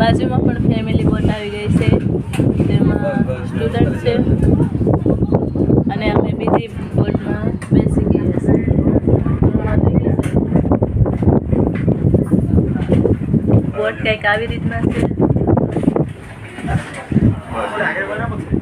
બાજુમાં પણ family boat આવી ગઈ છે, તેમાં સ્ટુડન્ટ છે અને અમે બીજી બોટમાં બેસી ગયા છીએ. બોટ કંઈક આવી રીતના છે. આગળ બરાબર છે.